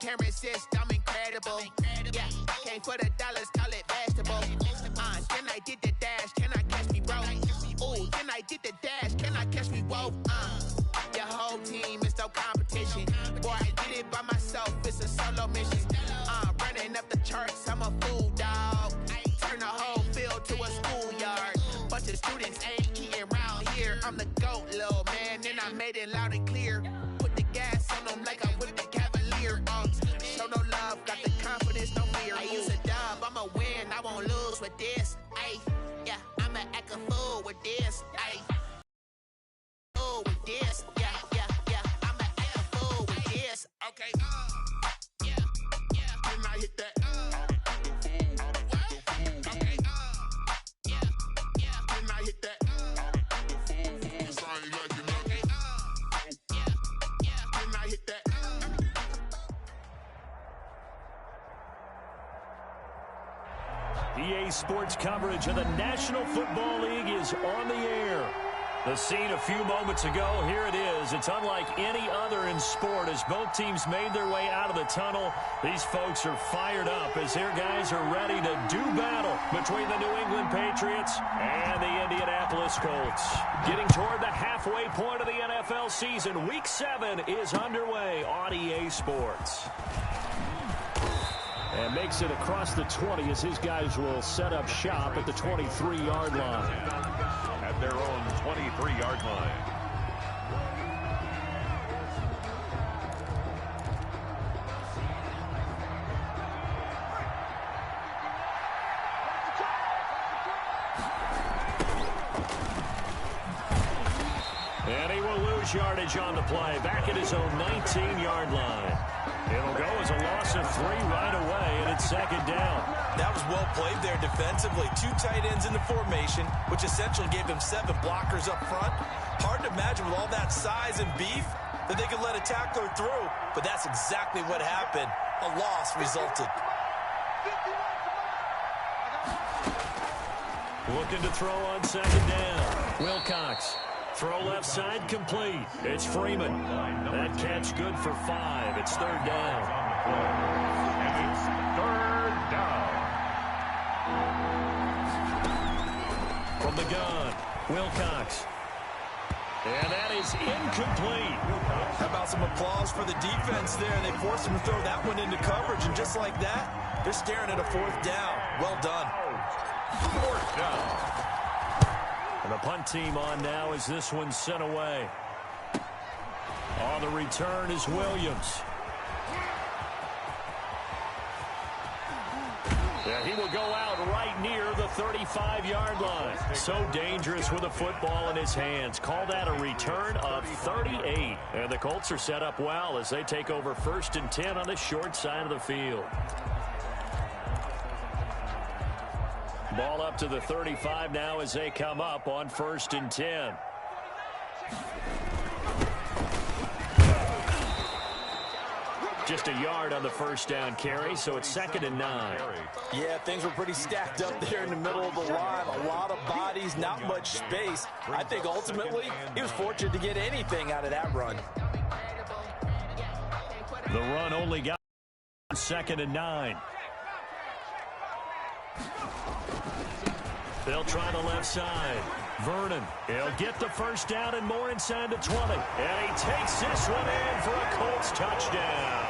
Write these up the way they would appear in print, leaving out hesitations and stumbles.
camera assist, I'm incredible. Yeah, came for the dollars, call it vegetable. Then I did the dash, can I catch me, bro? Ooh, then I did the dash, can I catch me, whoa? Your whole team is no competition. Boy, I did it by myself, it's a solo mission. Running up the charts, I'm a fool, dog. Turn the whole field to a schoolyard. Bunch of students ain't eating around here. I'm the GOAT, little man, and I made it loud and clear. Put the gas on them like I whipped the Cavalier. Show no love, got the confidence, no fear. I use a dub, I'ma win, I won't lose with this. Ay, yeah, I'ma act a fool with this. Ay, fool with this. Yeah, I'ma act a fool with this. Okay, yeah, can I hit that? Okay, yeah, can I hit that? EA Sports coverage of the National Football League is on the air. The scene a few moments ago, here it is. It's unlike any other in sport as both teams made their way out of the tunnel. These folks are fired up as their guys are ready to do battle between the New England Patriots and the Indianapolis Colts. Getting toward the halfway point of the NFL season, Week 7 is underway on EA Sports. And makes it across the 20 as his guys will set up shop at the 23-yard line. At their own 23-yard line. And he will lose yardage on the play. Back at his own 19-yard line. It'll go as a loss of 3 right away, and it's second down. That was well played there defensively. 2 tight ends in the formation, which essentially gave them 7 blockers up front. Hard to imagine with all that size and beef that they could let a tackler through, but that's exactly what happened. A loss resulted. Looking to throw on second down. Wilcox. Throw left side complete. It's Freeman. That catch good for 5. It's third down. And it's third down. From the gun, Wilcox. And that is incomplete. How about some applause for the defense there? They forced him to throw that one into coverage, and just like that, they're staring at a 4th down. Well done. 4th down. And the punt team on now as this one's sent away. On the return is Williams. Yeah, he will go out right near the 35-yard line. So dangerous with a football in his hands. Call that a return of 38. And the Colts are set up well as they take over 1st and 10 on the short side of the field. Ball up to the 35 now as they come up on 1st and 10. Just a yard on the first down carry, so it's 2nd and 9. Yeah, things were pretty stacked up there in the middle of the line. A lot of bodies, not much space. I think ultimately he was fortunate to get anything out of that run. The run only got 2nd and 9. They'll try the left side. Vernon, he'll get the first down and more inside the 20. And he takes this one in for a Colts touchdown.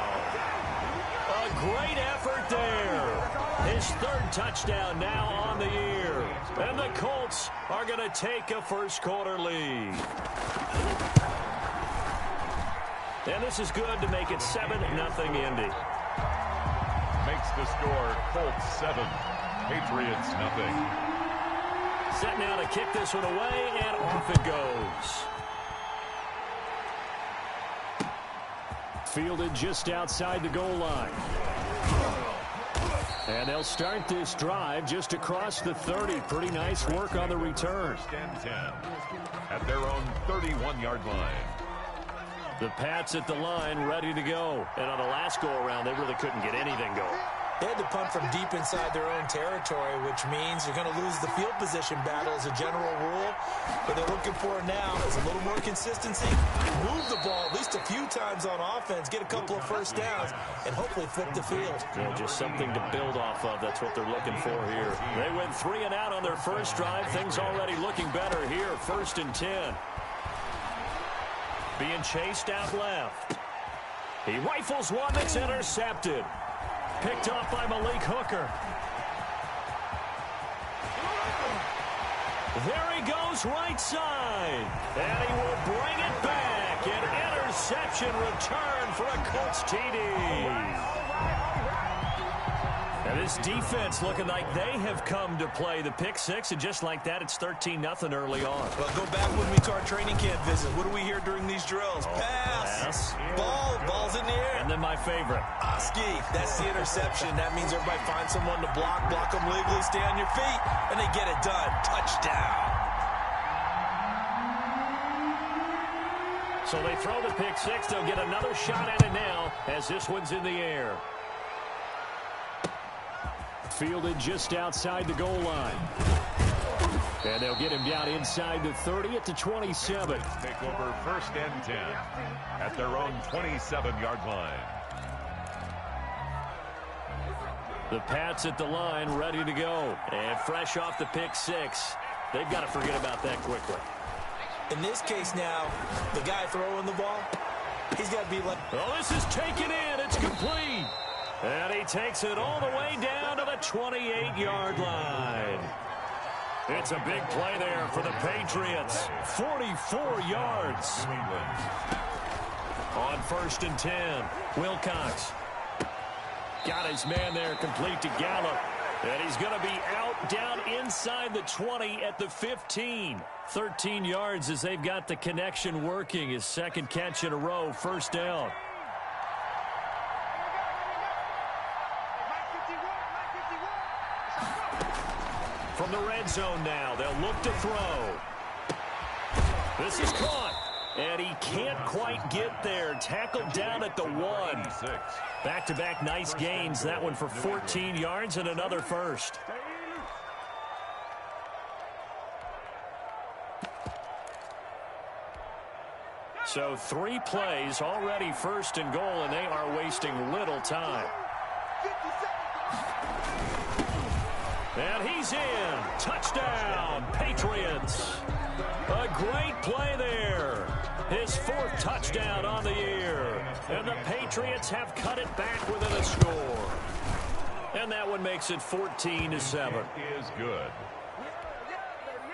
A great effort there. His 3rd touchdown now on the year. And the Colts are going to take a first-quarter lead. And this is good to make it 7-0 Indy. Makes the score Colts 7, Patriots nothing. Set now to kick this one away, and off it goes. Fielded just outside the goal line. And they'll start this drive just across the 30. Pretty nice work on the return. 1st and 10 at their own 31-yard line. The Pats at the line ready to go. And on the last go-around, they really couldn't get anything going. They had to punt from deep inside their own territory, which means you're going to lose the field position battle as a general rule. What they're looking for now is a little more consistency, move the ball at least a few times on offense, get a couple of first downs, and hopefully flip the field. Yeah, just something to build off of. That's what they're looking for here. They went 3 and out on their first drive. Things already looking better here. 1st and 10. Being chased out left. He rifles one that's intercepted. Picked off by Malik Hooker. There he goes right side. And he will bring it back. An interception return for a Colts TD. And this defense looking like they have come to play the pick six, and just like that, it's 13-0 early on. Well, go back with me to our training camp visit. What do we hear during these drills? Pass. Ball's in the air. And then my favorite. Ski. That's the interception. That means everybody finds someone to block them legally, stay on your feet, and they get it done. Touchdown. So they throw the pick six. They'll get another shot at it now as this one's in the air. Fielded just outside the goal line. And they'll get him down inside the 30 at the 27. Take over 1st and 10 at their own 27-yard line. The Pats at the line ready to go. And fresh off the pick six. They've got to forget about that quickly. In this case now, the guy throwing the ball, he's got to be like... Oh, this is taken in. It's complete. And he takes it all the way down to the 28-yard line. It's a big play there for the Patriots. 44 yards. On 1st and 10, Wilcox. Got his man there complete to Gallup. And he's going to be out down inside the 20 at the 15. 13 yards as they've got the connection working. His second catch in a row, 1st down. From the red zone now, they'll look to throw. This is caught, and he can't quite get there. Tackled down at the 1. Back-to-back nice gains. That one for 14 yards and another first. So 3 plays, already 1st and goal, and they are wasting little time. And he's in. Touchdown, Patriots. A great play there. His 4th touchdown on the year. And the Patriots have cut it back within a score. And that one makes it 14-7. Is good.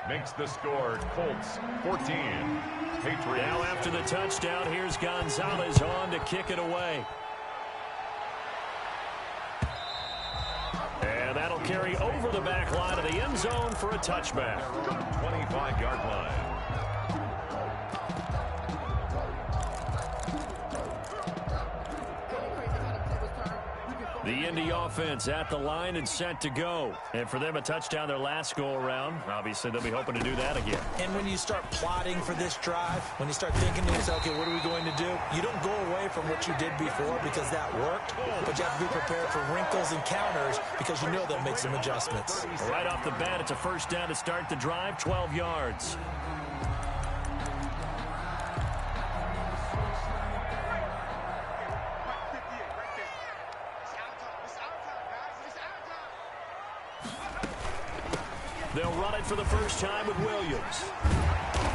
Makes the score Colts 14. Patriots. Now after the touchdown, here's Gonzalez on to kick it away. And that'll carry over the back line of the end zone for a touchback. 25-yard line. The Indy offense at the line and set to go. And for them, a touchdown their last go-around. Obviously, they'll be hoping to do that again. And when you start plotting for this drive, when you start thinking to yourself, okay, what are we going to do? You don't go away from what you did before because that worked, but you have to be prepared for wrinkles and counters because you know they'll make some adjustments. Right off the bat, it's a 1st down to start the drive, 12 yards. They'll run it for the first time with Williams.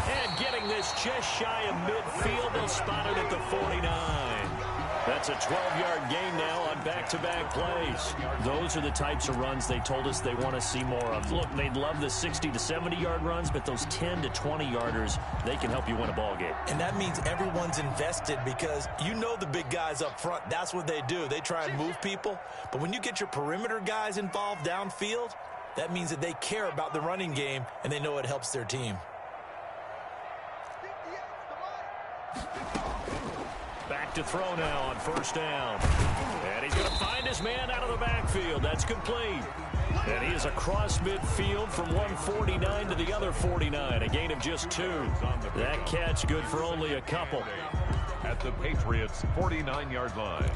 And getting this just shy of midfield, they'll spot it at the 49. That's a 12-yard gain now on back-to-back plays. Those are the types of runs they told us they want to see more of. Look, they'd love the 60 to 70-yard runs, but those 10 to 20-yarders, they can help you win a ball game. And that means everyone's invested because you know the big guys up front. That's what they do. They try and move people. But when you get your perimeter guys involved downfield, that means that they care about the running game, and they know it helps their team. Back to throw now on 1st down. And he's going to find his man out of the backfield. That's complete. And he is across midfield from 149 to the other 49. A gain of just 2. That catch good for only a couple. At the Patriots' 49-yard line.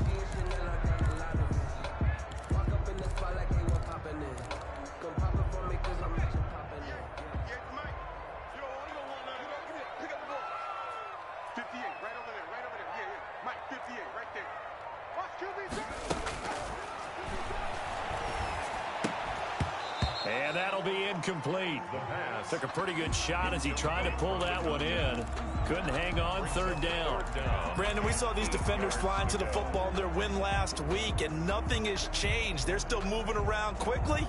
And that'll be incomplete. Took a pretty good shot as he tried to pull that one in. Couldn't hang on, third down. Brandon, we saw these defenders flying to the football in their win last week, and nothing has changed. They're still moving around quickly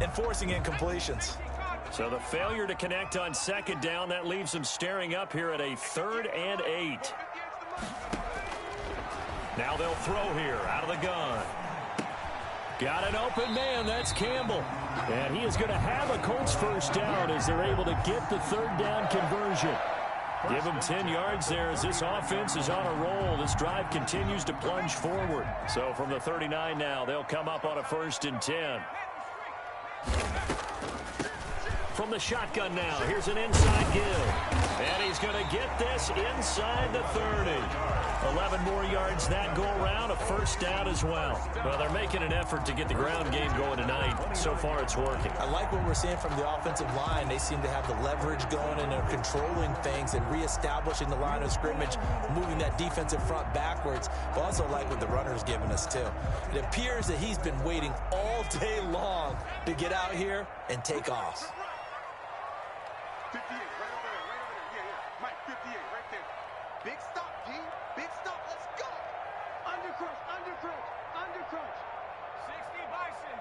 and forcing incompletions. So the failure to connect on second down, that leaves them staring up here at a 3rd and 8. Now they'll throw here out of the gun. Got an open man. That's Campbell. And he is going to have a Colts first down as they're able to get the third down conversion. Give him 10 yards there as this offense is on a roll. This drive continues to plunge forward. So from the 39 now, they'll come up on a 1st and 10. From the shotgun now, here's an inside give. And he's going to get this inside the 30. 11 more yards that go around, a first down as well. Well, they're making an effort to get the ground game going tonight. So far, it's working. I like what we're seeing from the offensive line. They seem to have the leverage going, and they're controlling things and reestablishing the line of scrimmage, moving that defensive front backwards. But also like what the runner's giving us, too. It appears that he's been waiting all day long to get out here and take off. 58, right over there. Yeah. Mike, 58, right there. Big stop, G. Big stop. Let's go. Under crunch. 60 Bison.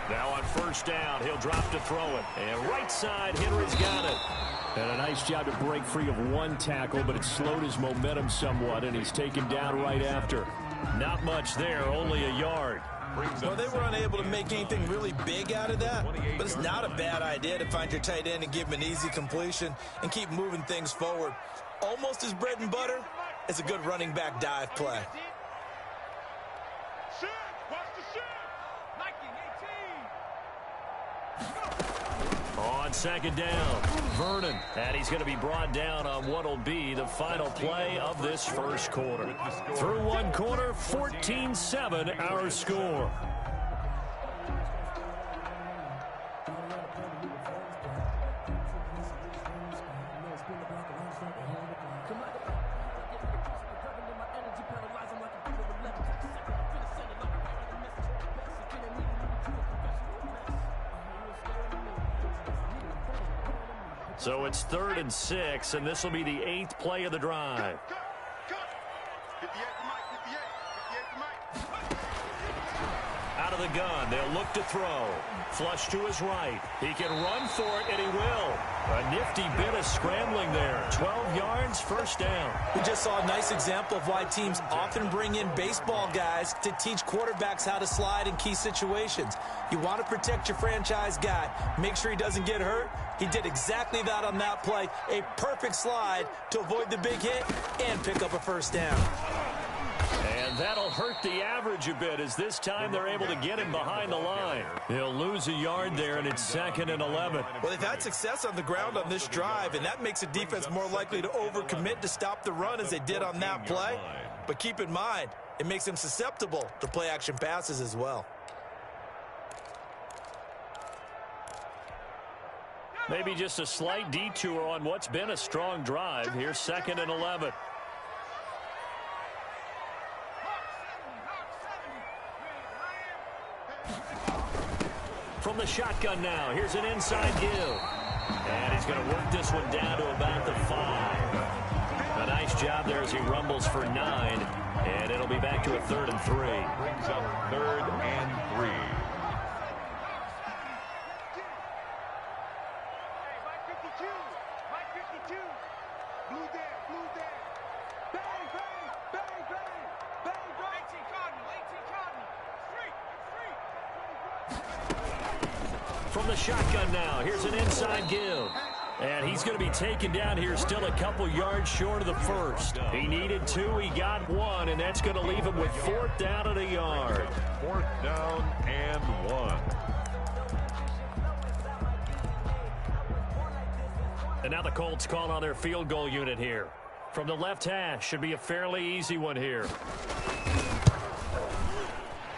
Now on first down, he'll drop to throw it. And right side, Henry's got it. And a nice job to break free of one tackle, but it slowed his momentum somewhat, and he's taken down right after. Not much there, only a yard. Well, they were unable to make anything really big out of that, but it's not a bad idea to find your tight end and give him an easy completion and keep moving things forward. Almost as bread and butter as a good running back dive play. On second down, Vernon. And he's going to be brought down on what will be the final play of this first quarter. Through one quarter, 14-7 our score. So it's 3rd and 6, and this will be the 8th play of the drive. 58 to Mike. Out of the gun, they'll look to throw. Flush to his right. He can run for it, and he will. A nifty bit of scrambling there. 12 yards, first down. We just saw a nice example of why teams often bring in baseball guys to teach quarterbacks how to slide in key situations. You want to protect your franchise guy. Make sure he doesn't get hurt. He did exactly that on that play. A perfect slide to avoid the big hit and pick up a first down. And that'll hurt the average a bit as this time they're able to get him behind the line. He'll lose a yard there, and it's 2nd and 11. Well, they've had success on the ground on this drive, and that makes a defense more likely to overcommit to stop the run as they did on that play. But keep in mind, it makes them susceptible to play-action passes as well. Maybe just a slight detour on what's been a strong drive. Here's 2nd and 11. From the shotgun now, here's an inside give. And he's going to work this one down to about the 5. A nice job there as he rumbles for 9. And it'll be back to a 3rd and 3. Brings up 3rd and 3. From the shotgun now, here's an inside give. And he's going to be taken down here still a couple yards short of the first. He needed 2, he got 1, and that's going to leave him with 4th down and a yard. 4th down and 1. And now the Colts call on their field goal unit here. From the left hash, should be a fairly easy one here.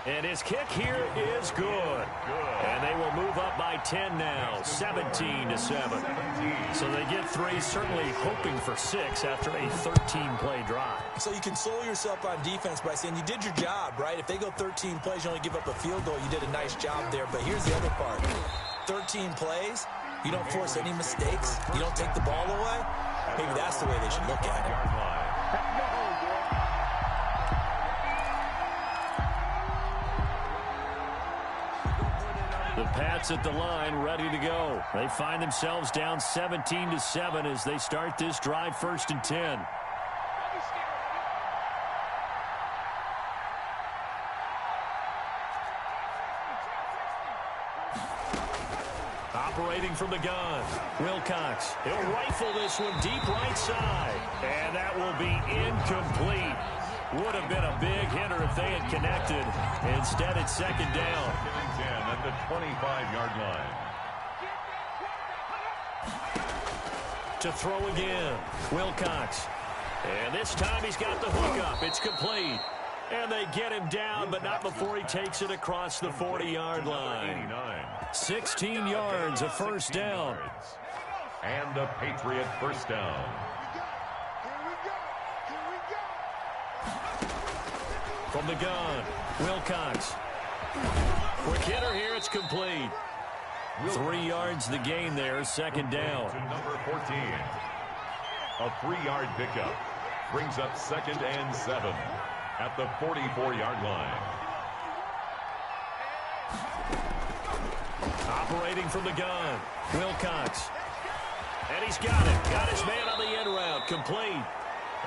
And his kick here is good. And they will move up by 10 now, 17-7. So they get 3, certainly hoping for 6 after a 13-play drive. So you console yourself on defense by saying you did your job, right? If they go 13 plays, you only give up a field goal, you did a nice job there. But here's the other part. 13 plays, you don't force any mistakes, you don't take the ball away. Maybe that's the way they should look at it. The Pats at the line, ready to go. They find themselves down 17-7 as they start this drive, 1st and 10. Operating from the gun, Wilcox. He'll rifle this one deep right side. And that will be incomplete. Would have been a big hitter if they had connected. Instead, it's 2nd down. 10 at the 25-yard line. To throw again, Wilcox. And this time he's got the hook up. It's complete. And they get him down, but not before he takes it across the 40-yard line. 16 yards, a 1st down. And a Patriot 1st down. From the gun, Wilcox. Quick hitter here, it's complete. 3 yards the gain there, 2nd down. To number 14. A 3-yard pickup brings up 2nd and 7 at the 44-yard line. Operating from the gun, Wilcox. And he's got it. Got his man on the end route, complete.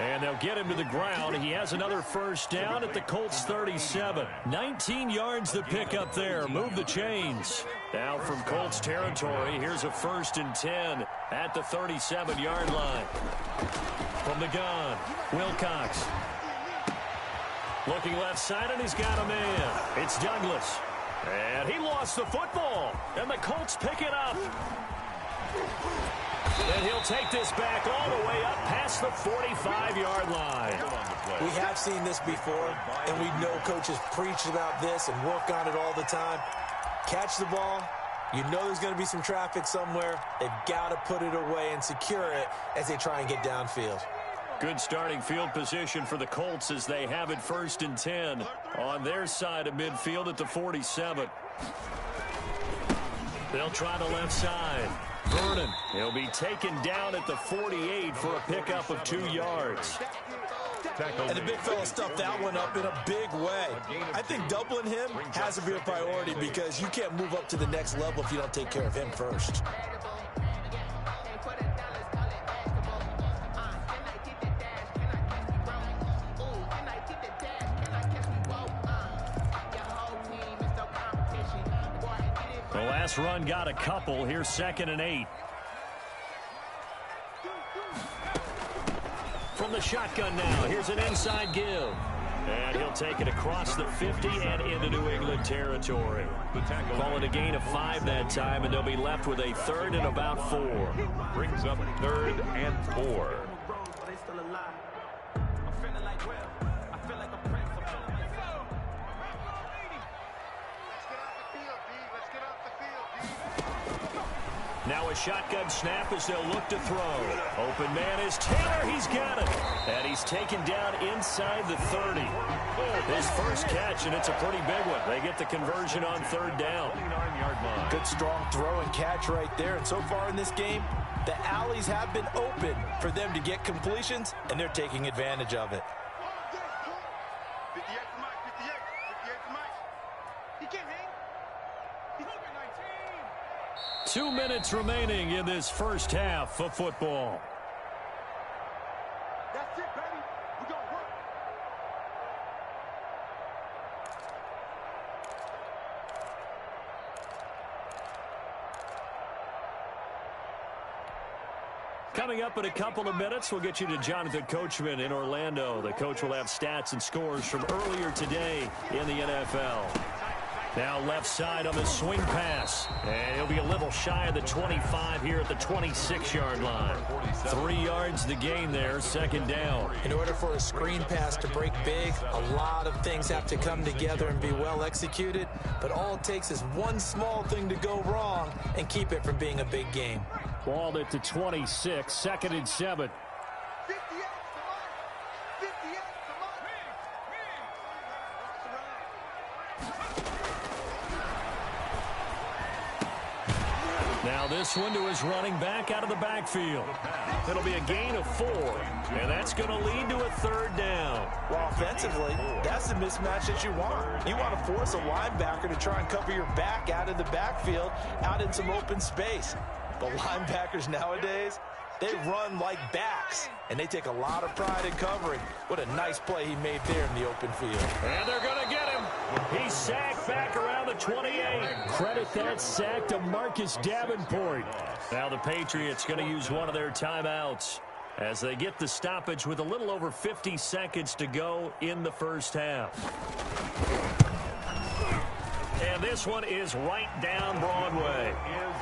And they'll get him to the ground. He has another 1st down at the Colts 37. 19 yards the pick up there. Move the chains. Now from Colts territory, here's a 1st and 10 at the 37-yard line. From the gun, Wilcox. Looking left side, and he's got a man. It's Douglas. And he lost the football. And the Colts pick it up. And he'll take this back all the way up past the 45-yard line. We have seen this before, and we know coaches preach about this and work on it all the time. Catch the ball. You know there's going to be some traffic somewhere. They've got to put it away and secure it as they try and get downfield. Good starting field position for the Colts as they have it 1st and 10 on their side of midfield at the 47. They'll try the left side. Vernon, he'll be taken down at the 48 for a pickup of 2 yards. And the big fella stuffed that one up in a big way. I think doubling him has to be a priority because you can't move up to the next level if you don't take care of him first. The last run got a couple. Here's 2nd and 8. From the shotgun now, here's an inside give. And he'll take it across the 50 and into New England territory. Call it a gain of 5 that time, and they'll be left with a 3rd and about 4. Brings up 3rd and 4. Now a shotgun snap as they'll look to throw. Open man is Taylor. He's got it. And he's taken down inside the 30. His first catch, and it's a pretty big one. They get the conversion on 3rd down. Good strong throw and catch right there. And so far in this game, the alleys have been open for them to get completions, and they're taking advantage of it. 2 minutes remaining in this first half of football. That's it, baby. We're going to work. Coming up in a couple of minutes, we'll get you to Jonathan Coachman in Orlando. The coach will have stats and scores from earlier today in the NFL. Now left side on the swing pass. And he'll be a little shy of the 25 here at the 26-yard line. 3 yards to gain there, second down. In order for a screen pass to break big, a lot of things have to come together and be well executed. But all it takes is one small thing to go wrong and keep it from being a big game. Ball at the 26, second and 7. 58, come on. 58, come on. Now this one to his running back out of the backfield. It'll be a gain of 4, and that's going to lead to a third down. Well, offensively, that's the mismatch that you want. You want to force a linebacker to try and cover your back out of the backfield, out in some open space. But linebackers nowadays, they run like backs, and they take a lot of pride in covering. What a nice play he made there in the open field. And they're going to get him. He's sacked back around the 28. Credit that sack to Marcus Davenport. Now the Patriots going to use one of their timeouts as they get the stoppage with a little over 50 seconds to go in the first half. And this one is right down Broadway.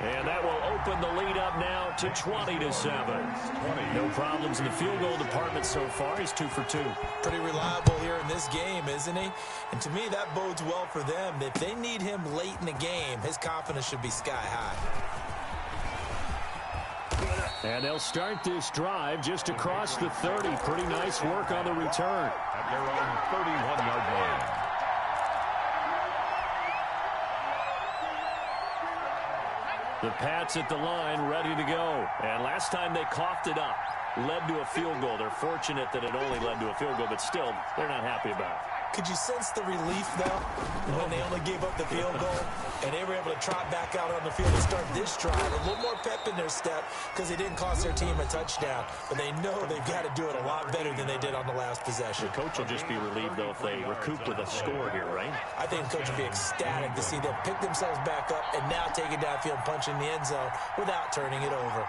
And that will open the lead up now to 20-7. No problems in the field goal department so far. He's 2 for 2. Pretty reliable here in this game, isn't he? And to me, that bodes well for them. If they need him late in the game, his confidence should be sky high. And they'll start this drive just across the 30. Pretty nice work on the return. At their own 31-yard line. The Pats at the line, ready to go. And last time they coughed it up, led to a field goal. They're fortunate that it only led to a field goal, but still, they're not happy about it. Could you sense the relief, though, when they only gave up the field goal and they were able to trot back out on the field and start this drive? A little more pep in their step because they didn't cost their team a touchdown, but they know they've got to do it a lot better than they did on the last possession. The coach will just be relieved, though, if they recoup with a score here, right? I think the coach will be ecstatic to see them pick themselves back up and now take it downfield and punch in the end zone without turning it over.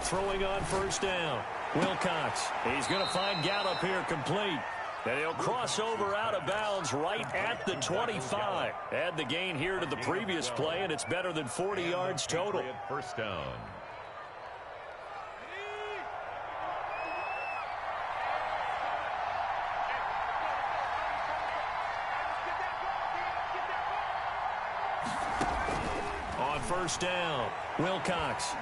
Throwing on first down. Wilcox. He's going to find Gallup here complete. And he'll cross over out of bounds right at the 25. Add the gain here to the previous play, and it's better than 40 yards total. First down. On first down, Wilcox.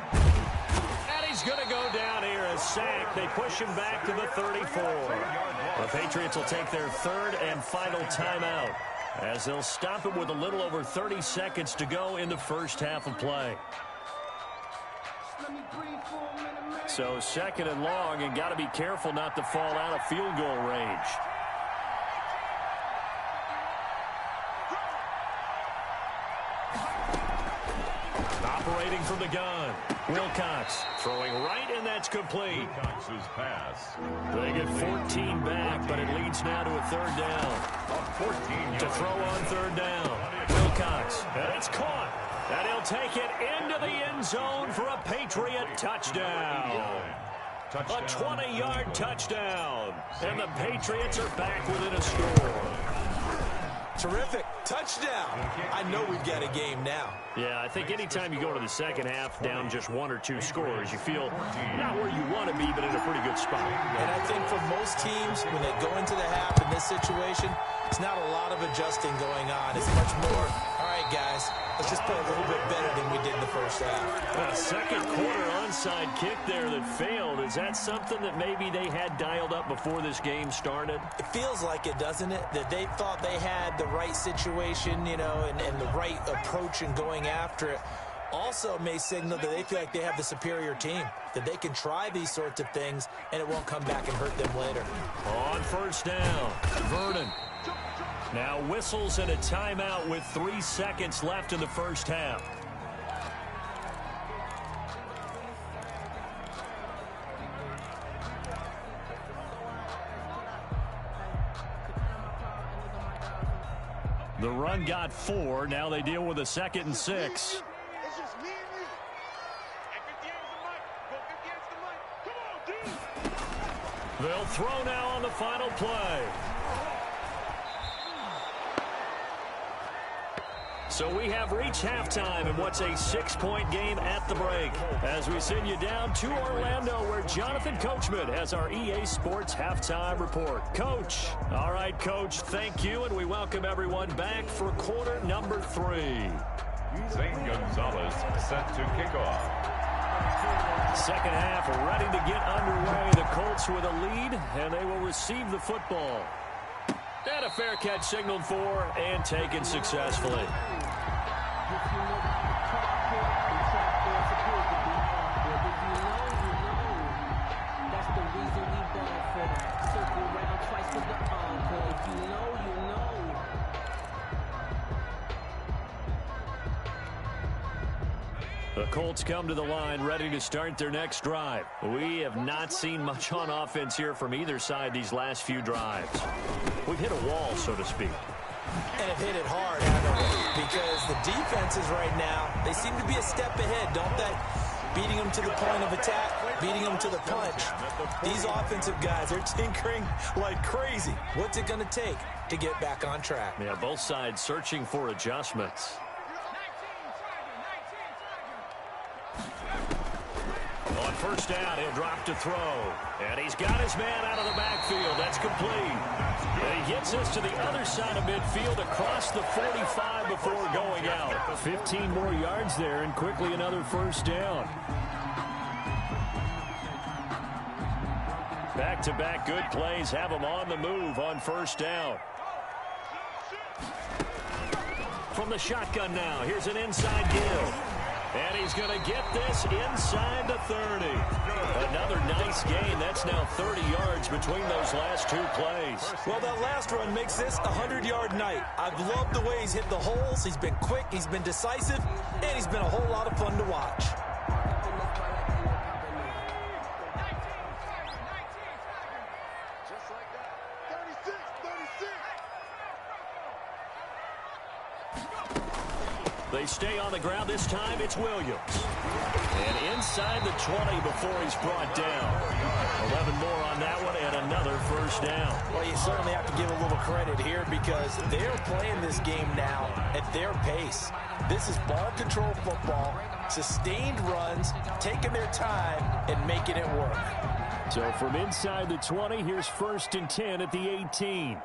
He's going to go down here, a sack. They push him back to the 34. The Patriots will take their third and final timeout as they'll stop it with a little over 30 seconds to go in the first half of play. So second and long, and got to be careful not to fall out of field goal range. Operating from the gun. Wilcox throwing right, and that's complete. Wilcox's pass. They get 14 back, but it leads now to a third down. A 14-yard To throw on third down. Wilcox, and it's caught. And he'll take it into the end zone for a Patriot touchdown. A 20-yard touchdown. And the Patriots are back within a score. Terrific. Touchdown. I know we've got a game now. Yeah, I think anytime you go to the second half down just 1 or 2 scores, you feel not where you want to be, but in a pretty good spot. And I think for most teams, when they go into the half in this situation, it's not a lot of adjusting going on. It's much more, all right, guys, let's just play a little bit better than we did in the first half. A second quarter onside kick there that failed. Is that something that maybe they had dialed up before this game started? It feels like it, doesn't it? That they thought they had the right situation, you know, and the right approach in going after it. Also may signal that they feel like they have the superior team, that they can try these sorts of things and it won't come back and hurt them later. On first down, Vernon. Now whistles and a timeout with 3 seconds left in the first half. The run got 4. Now they deal with a 2nd and 6. It's just me and you. At 58 is the mic. Go 58 is the mic. Come on, dude. They'll throw now on the final play. So we have reached halftime in what's a 6-point game at the break. As we send you down to Orlando, where Jonathan Coachman has our EA Sports Halftime Report. Coach. All right, Coach, thank you, and we welcome everyone back for quarter number 3. Zane Gonzalez set to kick off. Second half ready to get underway. The Colts with a lead, and they will receive the football. And a fair catch signaled for and taken successfully. The Colts come to the line ready to start their next drive. We have not seen much on offense here from either side these last few drives. We've hit a wall, so to speak. And have hit it hard, haven't we? Because the defenses right now, they seem to be a step ahead, don't they? Beating them to the point of attack, beating them to the punch. These offensive guys are tinkering like crazy. What's it going to take to get back on track? Yeah, both sides searching for adjustments. On first down, he'll drop to throw. And he's got his man out of the backfield. That's complete. And he gets us to the other side of midfield across the 45 before going out. 15 more yards there and quickly another first down. Back-to-back good plays have him on the move on first down. From the shotgun now, here's an inside give. And he's going to get this inside the 30. Another nice gain. That's now 30 yards between those last 2 plays. Well, that last run makes this a 100-yard night. I've loved the way he's hit the holes. He's been quick, he's been decisive, and he's been a whole lot of fun to watch. Just like that. 36, 36. They stay on the ground. This time it's Williams. And inside the 20 before he's brought down. 11 more on that one and another first down. Well, you certainly have to give a little credit here because they're playing this game now at their pace. This is ball control football, sustained runs, taking their time and making it work. So from inside the 20, here's 1st and 10 at the 18.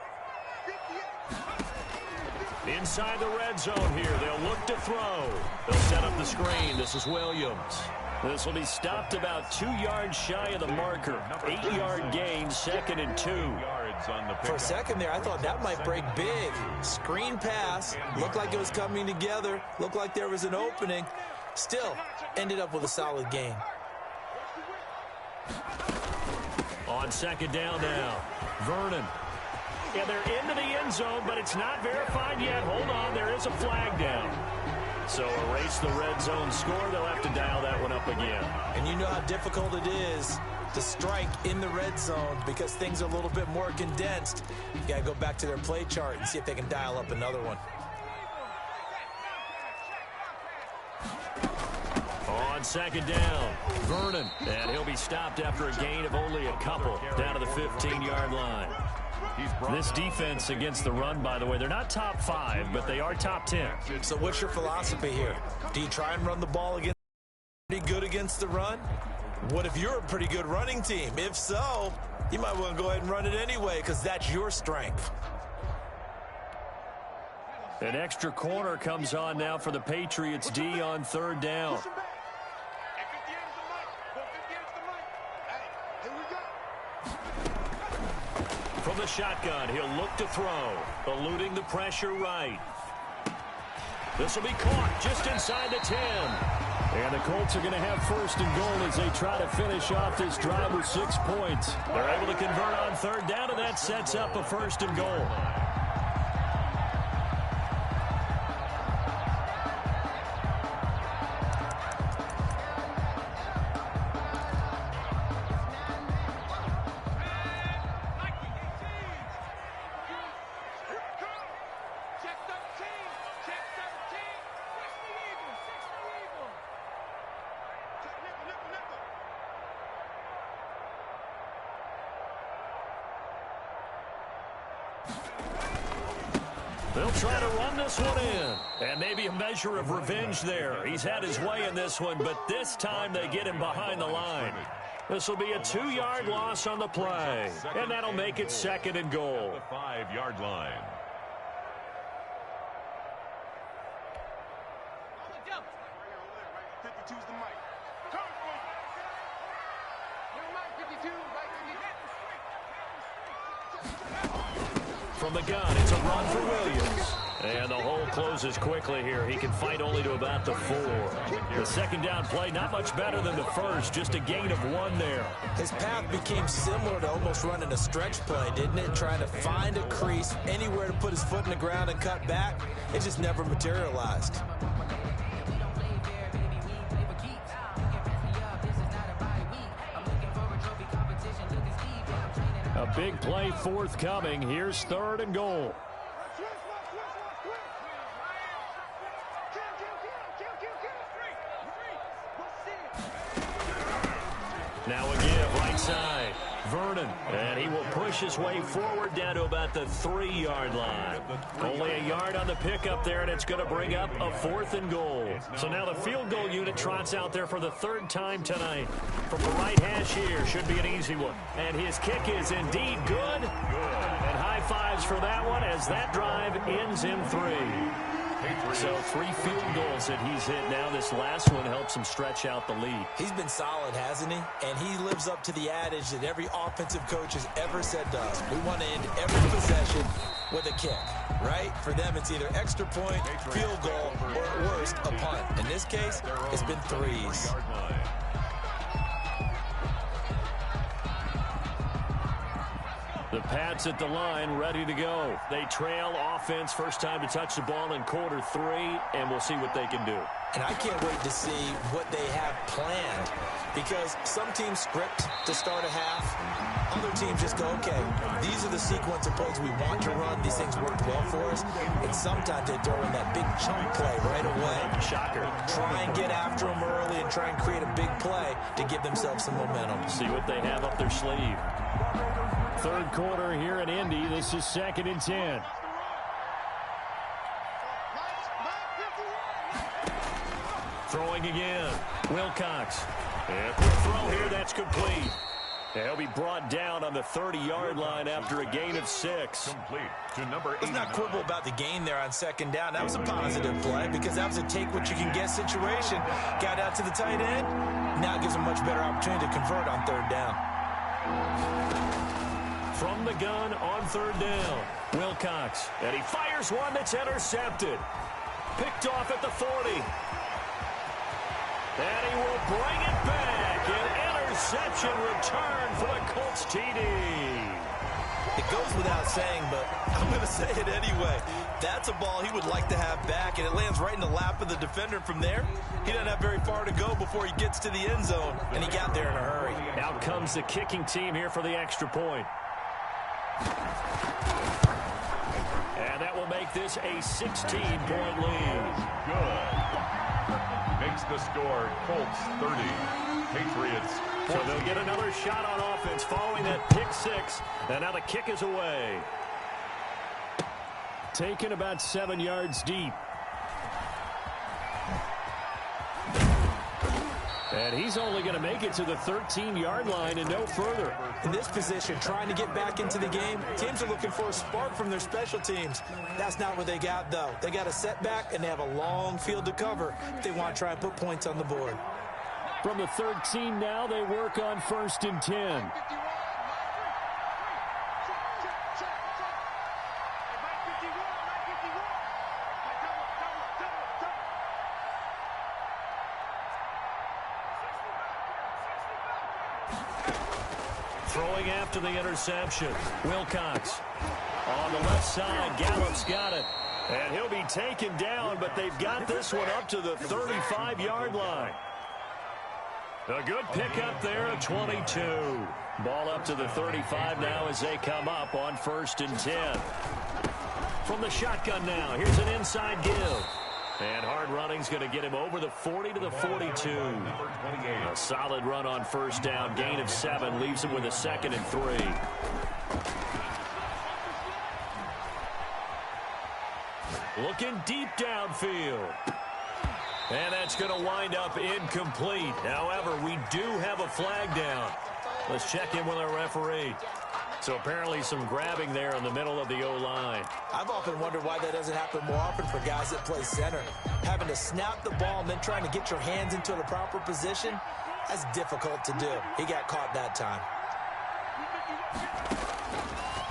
Inside the red zone here. They'll look to throw. They'll set up the screen. This is Williams. This will be stopped about 2 yards shy of the marker. 8-yard gain, 2nd and 2. For a second there, I thought that might break big. Screen pass. Looked like it was coming together. Looked like there was an opening. Still, ended up with a solid gain. On 2nd down now, Vernon. Yeah, they're into the end zone, but it's not verified yet. Hold on, there is a flag down. So erase the red zone score. They'll have to dial that one up again. And you know how difficult it is to strike in the red zone because things are a little bit more condensed. You got to go back to their play chart and see if they can dial up another one. On 2nd down, Vernon. And he'll be stopped after a gain of only a couple down to the 15-yard line. This defense against the run, by the way, they're not top 5, but they are top 10. So what's your philosophy here? Do you try and run the ball against pretty good against the run? What if you're a pretty good running team? If so, you might want to go ahead and run it anyway because that's your strength. An extra corner comes on now for the Patriots D on 3rd down. At 58 is the mic. Go 58 is the mic. Hey, here we go. From the shotgun, he'll look to throw, eluding the pressure right. This will be caught just inside the 10. And the Colts are going to have 1st and goal as they try to finish off this drive with 6 points. They're able to convert on 3rd down, and that sets up a 1st and goal. Check the They'll try to run this one in. And maybe a measure of revenge there. He's had his way in this one, but this time they get him behind the line. This will be a 2-yard loss on the play. And that'll make it 2nd and goal. The 5-yard line. From the gun, it's a run for Williams. And the hole closes quickly here. He can fight only to about the 4. The 2nd down play, not much better than the first. Just a gain of 1 there. His path became similar to almost running a stretch play, didn't it? Trying to find a crease, anywhere to put his foot in the ground and cut back. It just never materialized. A big play forthcoming. Here's 3rd and goal. Now a give right side. Vernon, and he will push his way forward down to about the 3-yard line. Only a yard on the pickup there, and it's going to bring up a 4th and goal. So now the field goal unit trots out there for the 3rd time tonight. From the right hash here, should be an easy one. And his kick is indeed good. And high fives for that one as that drive ends in 3. So 3 field goals that he's hit now. This last one helps him stretch out the lead. He's been solid, hasn't he? And he lives up to the adage that every offensive coach has ever said to us. We want to end every possession with a kick, right? For them, it's either extra point, field goal, or at worst, a punt. In this case, it's been 3s. The Pats at the line, ready to go. They trail offense, first time to touch the ball in quarter 3, and we'll see what they can do. And I can't wait to see what they have planned, because some teams script to start a half. Other teams just go, okay, these are the sequence of plays we want to run. These things worked well for us. And sometimes they throw in that big chunk play right away. Shocker. Try and get after them early and try and create a big play to give themselves some momentum. See what they have up their sleeve. 3rd quarter here in Indy. This is 2nd and 10. Throwing again. Wilcox. And quick throw here. That's complete. And he'll be brought down on the 30-yard line after a gain of 6. Complete to number 8. Let's not quibble about the gain there on 2nd down. That was a positive play because that was a take-what-you-can-get situation. Got out to the tight end. Now it gives him a much better opportunity to convert on 3rd down. From the gun on 3rd down, Wilcox. And he fires one that's intercepted. Picked off at the 40. And he will bring it back. An interception return for the Colts TD. It goes without saying, but I'm going to say it anyway. That's a ball he would like to have back, and it lands right in the lap of the defender from there. He doesn't have very far to go before he gets to the end zone, and he got there in a hurry. Out comes the kicking team here for the extra point. And that will make this a 16-point lead. Good. Makes the score Colts 30, Patriots 40. So they'll get another shot on offense following that pick 6. And now the kick is away. Taken about 7 yards deep. And he's only going to make it to the 13-yard line and no further. In this position, trying to get back into the game, teams are looking for a spark from their special teams. That's not what they got, though. They got a setback, and they have a long field to cover if they want to try and put points on the board. From the 13 now, they work on 1st and 10. Throwing after the interception. Wilcox on the left side. Gallup's got it. And he'll be taken down, but they've got this one up to the 35-yard line. A good pickup there at 22. Ball up to the 35 now as they come up on 1st and 10. From the shotgun now, here's an inside give. And hard running's going to get him over the 40 to the 42. A solid run on 1st down. Gain of 7 leaves him with a 2nd and 3. Looking deep downfield. And that's going to wind up incomplete. However, we do have a flag down. Let's check in with our referee. So apparently some grabbing there in the middle of the O-line. I've often wondered why that doesn't happen more often for guys that play center. Having to snap the ball and then trying to get your hands into the proper position, that's difficult to do. He got caught that time.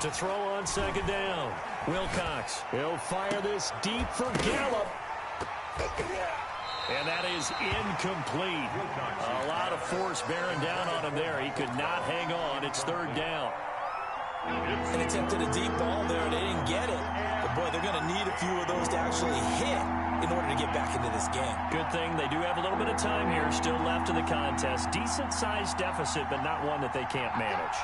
To throw on second down, Wilcox. He'll fire this deep for Gallup. And that is incomplete. A lot of force bearing down on him there. He could not hang on. It's third down. And attempted a deep ball there, and they didn't get it. But, boy, they're going to need a few of those to actually hit in order to get back into this game. Good thing they do have a little bit of time here still left in the contest. Decent-sized deficit, but not one that they can't manage.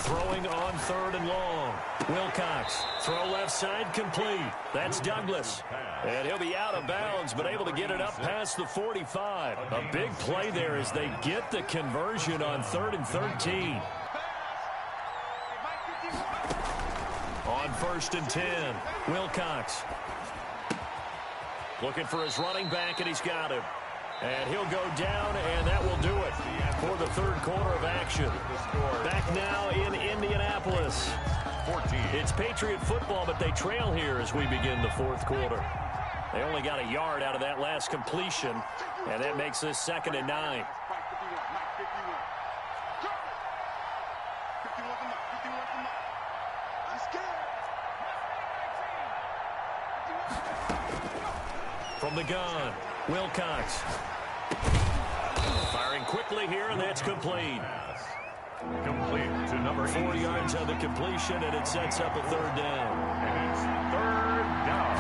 Throwing on third and long. Wilcox. Throw left side complete. That's Douglas. And he'll be out of bounds, but able to get it up past the 45. A big play there as they get the conversion on 3rd and 13. On 1st and 10, Wilcox. Looking for his running back, and he's got him. And he'll go down, and that will do it for the third quarter of action. Back now in Indianapolis. It's Patriot football, but they trail here as we begin the fourth quarter. They only got a yard out of that last completion, and that makes this 2nd and 9. From the gun, Wilcox. Firing quickly here, and that's complete. Complete to number 4 yards on the completion, and it sets up a third down. And it's third down.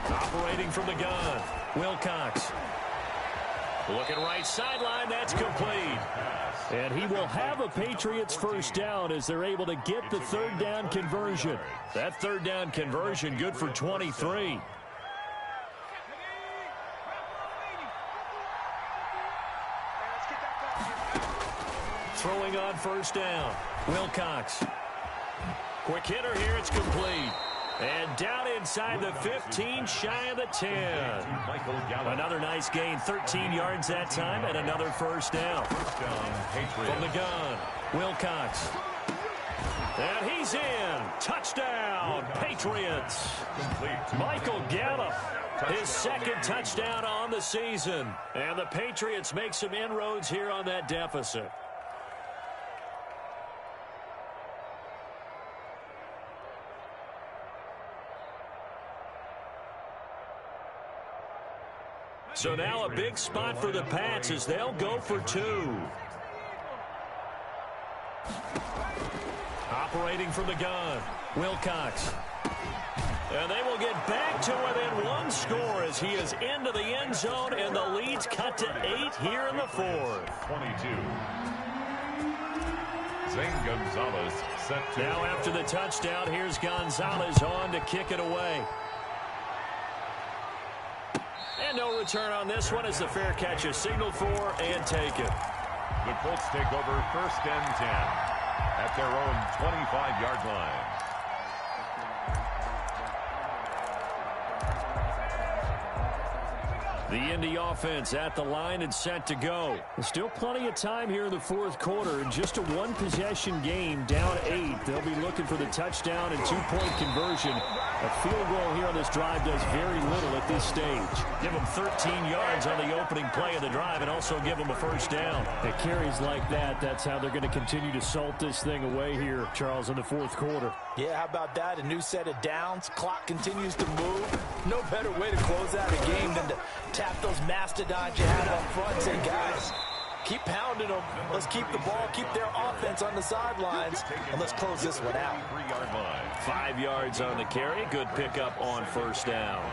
Operating from the gun, Wilcox. Looking right sideline, that's complete. And he will have a Patriots first down as they're able to get the third down conversion. That third down conversion good for 23. Throwing on first down, Wilcox. Quick hitter here, it's complete. And down inside the 15, shy of the 10. Another nice gain, 13 yards that time, and another first down. From the gun, Wilcox. And he's in. Touchdown, Patriots. Michael Gallup, his second touchdown on the season. And the Patriots make some inroads here on that deficit. So now a big spot for the Pats as they'll go for 2. Operating from the gun, Wilcox. And they will get back to within 1 score as he is into the end zone, and the lead's cut to 8 here in the fourth. 22. Zane Gonzalez set to. Now after the touchdown, here's Gonzalez on to kick it away. And no return on this one as the fair catch is signaled for and taken. The Colts take over 1st and 10 at their own 25-yard line. The Indy offense at the line and set to go. Still plenty of time here in the fourth quarter. Just a one-possession game, down 8. They'll be looking for the touchdown and 2-point conversion. A field goal here on this drive does very little at this stage. Give them 13 yards on the opening play of the drive and also give them a first down. It carries like that. That's how they're going to continue to salt this thing away here, Charles, in the fourth quarter. Yeah, how about that? A new set of downs. Clock continues to move. No better way to close out a game than to tap those mastodons you had up front and say, guys, keep pounding them. Let's keep the ball, keep their offense on the sidelines, and let's close this one out. 3-yard line. 5 yards on the carry. Good pickup on first down.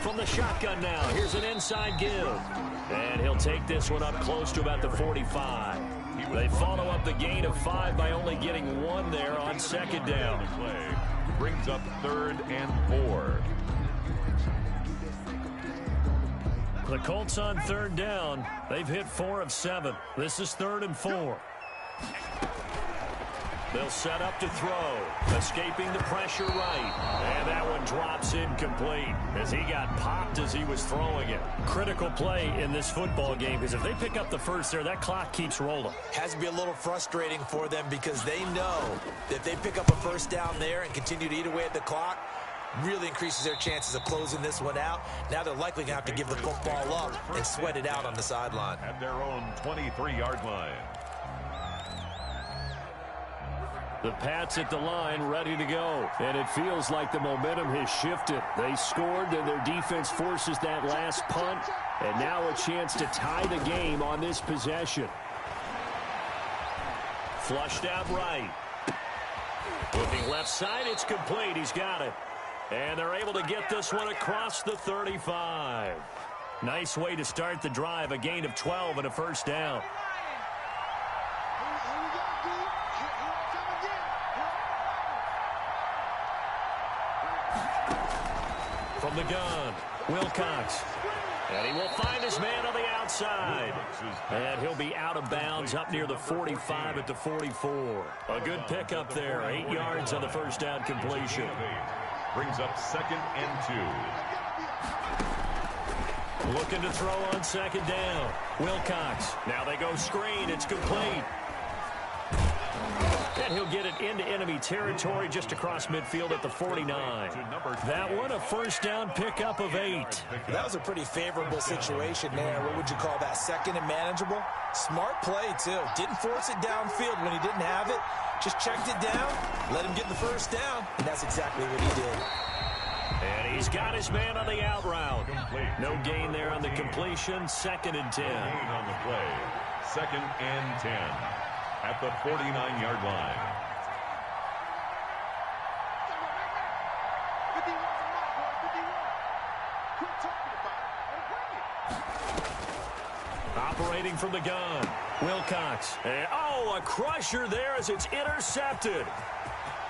From the shotgun now, here's an inside give. And he'll take this one up close to about the 45. They follow up the gain of 5 by only getting 1 there on second down. Brings up 3rd and 4. The Colts on 3rd down. They've hit 4 of 7. This is 3rd and 4. They'll set up to throw. Escaping the pressure right. And that one drops incomplete as he got popped as he was throwing it. Critical play in this football game because if they pick up the first there, that clock keeps rolling. Has to be a little frustrating for them because they know that if they pick up a first down there and continue to eat away at the clock, really increases their chances of closing this one out. Now they're likely going to have to give the football up and sweat it out on the sideline. At their own 23-yard line. The Pats at the line ready to go. And it feels like the momentum has shifted. They scored, and their defense forces that last punt. And now a chance to tie the game on this possession. Flushed out right. Looking left side, it's complete. He's got it. And they're able to get this one across the 35. Nice way to start the drive. A gain of 12 and a first down. From the gun, Wilcox. And he will find his man on the outside. And he'll be out of bounds up near the 45 at the 44. A good pickup there. 8 yards on the first down completion. Brings up 2nd and 2. Looking to throw on second down. Wilcox. Now they go screen. It's complete. And he'll get it into enemy territory just across midfield at the 49. That one a first down pickup of 8. That was a pretty favorable situation there. What would you call that? 2nd and manageable? Smart play, too. Didn't force it downfield when he didn't have it. Just checked it down, let him get the first down, and that's exactly what he did. And he's got his man on the out route. No gain there on the completion. 2nd and 10. Gain on the play. 2nd and 10. At the 49-yard line. Operating from the gun, Wilcox. And, a crusher there as it's intercepted.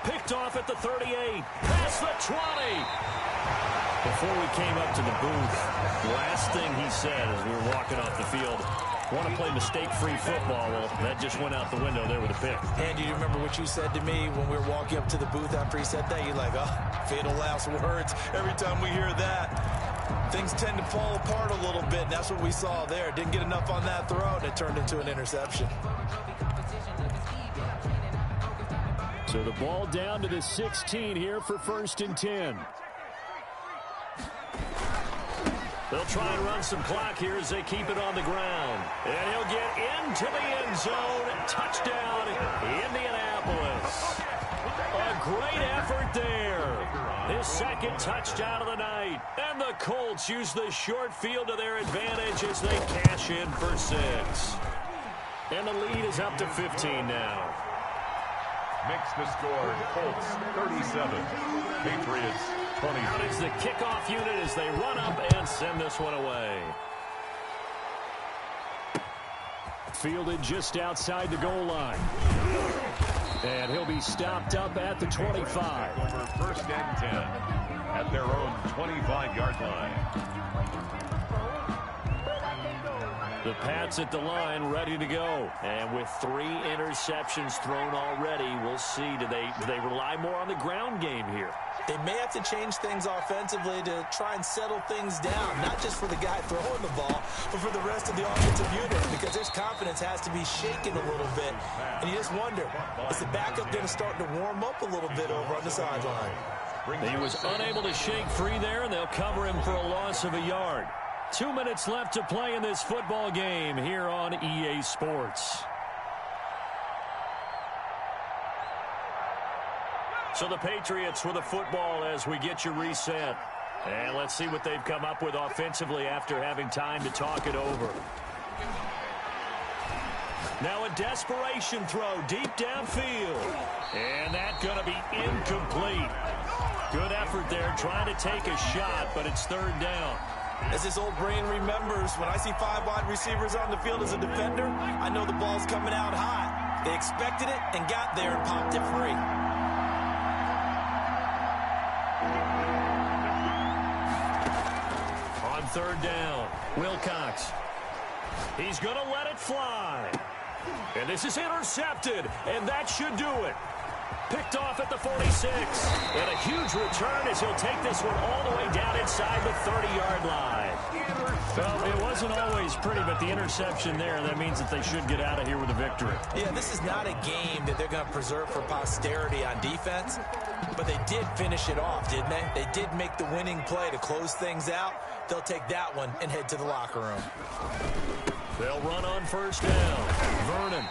Picked off at the 38. Past the 20. Before we came up to the booth, last thing he said as we were walking off the field, want to play mistake-free football. Well, that just went out the window there with a pick. And do you remember what you said to me when we were walking up to the booth after he said that? You're like, fatal last words. Every time we hear that, things tend to fall apart a little bit, and that's what we saw there. Didn't get enough on that throw, and it turned into an interception. So the ball down to the 16 here for 1st and 10. They'll try and run some clock here as they keep it on the ground. And he'll get into the end zone. Touchdown, Indianapolis. A great effort there. His 2nd touchdown of the night. And the Colts use the short field to their advantage as they cash in for 6. And the lead is up to 15 now. Makes the score Colts 37. Patriots 20. Out is the kickoff unit as they run up and send this one away. Fielded just outside the goal line. And he'll be stopped up at the 25. Over 1st and 10 at their own 25-yard line. The Pats at the line ready to go. And with 3 interceptions thrown already, we'll see. Do they rely more on the ground game here? They may have to change things offensively to try and settle things down, not just for the guy throwing the ball, but for the rest of the offensive unit, because his confidence has to be shaken a little bit. And you just wonder, is the backup going to start to warm up a little bit over on the sideline? He was unable to shake free there, and they'll cover him for a loss of a yard. 2 minutes left to play in this football game here on EA Sports. So the Patriots with the football as we get you reset. And let's see what they've come up with offensively after having time to talk it over. Now a desperation throw deep downfield. And that's going to be incomplete. Good effort there trying to take a shot, but it's 3rd down. As his old brain remembers, when I see 5 wide receivers on the field as a defender, I know the ball's coming out hot. They expected it and got there and popped it free. On third down, Wilcox. He's going to let it fly. And this is intercepted, and that should do it. Picked off at the 46. And a huge return as he'll take this one all the way down inside the 30-yard line. Well, it wasn't always pretty, but the interception there, that means that they should get out of here with a victory. Yeah, this is not a game that they're going to preserve for posterity on defense, but they did finish it off, didn't they? They did make the winning play to close things out. They'll take that one and head to the locker room. They'll run on first down. Vernon.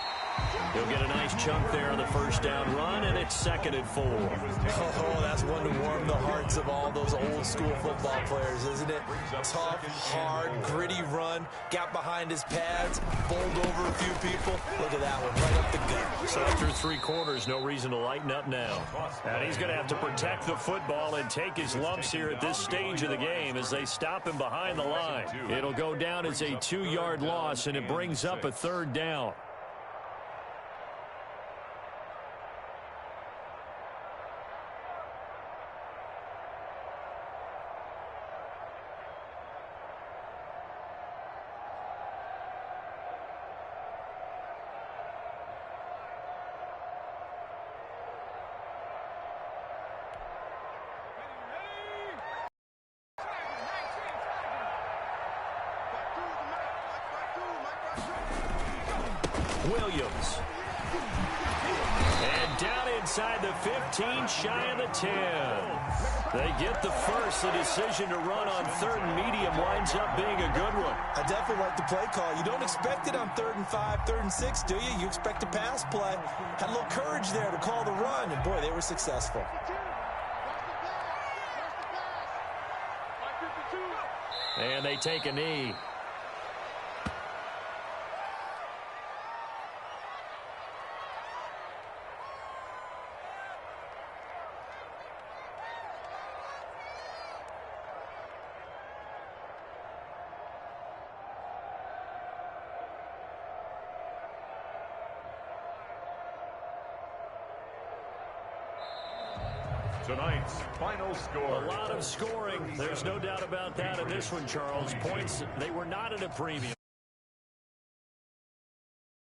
He'll get a nice chunk there on the first down run, and it's 2nd and 4. Oh, that's one to warm the hearts of all those old-school football players, isn't it? Tough, hard, gritty run, got behind his pads, bowled over a few people. Look at that one, right up the gut. So through 3 quarters, no reason to lighten up now. And he's going to have to protect the football and take his lumps here at this stage of the game as they stop him behind the line. It'll go down as a 2-yard loss, and it brings up a 3rd down. Williams. And down inside the 15, shy of the 10. They get the first. The decision to run on 3rd and medium winds up being a good one. I definitely like the play call. You don't expect it on 3rd and 5, 3rd and 6, do you? You expect a pass play. Had a little courage there to call the run, and boy, they were successful. And they take a knee. Tonight's final score. A lot of scoring. There's no doubt about that in this one, Charles. Points, they were not at a premium.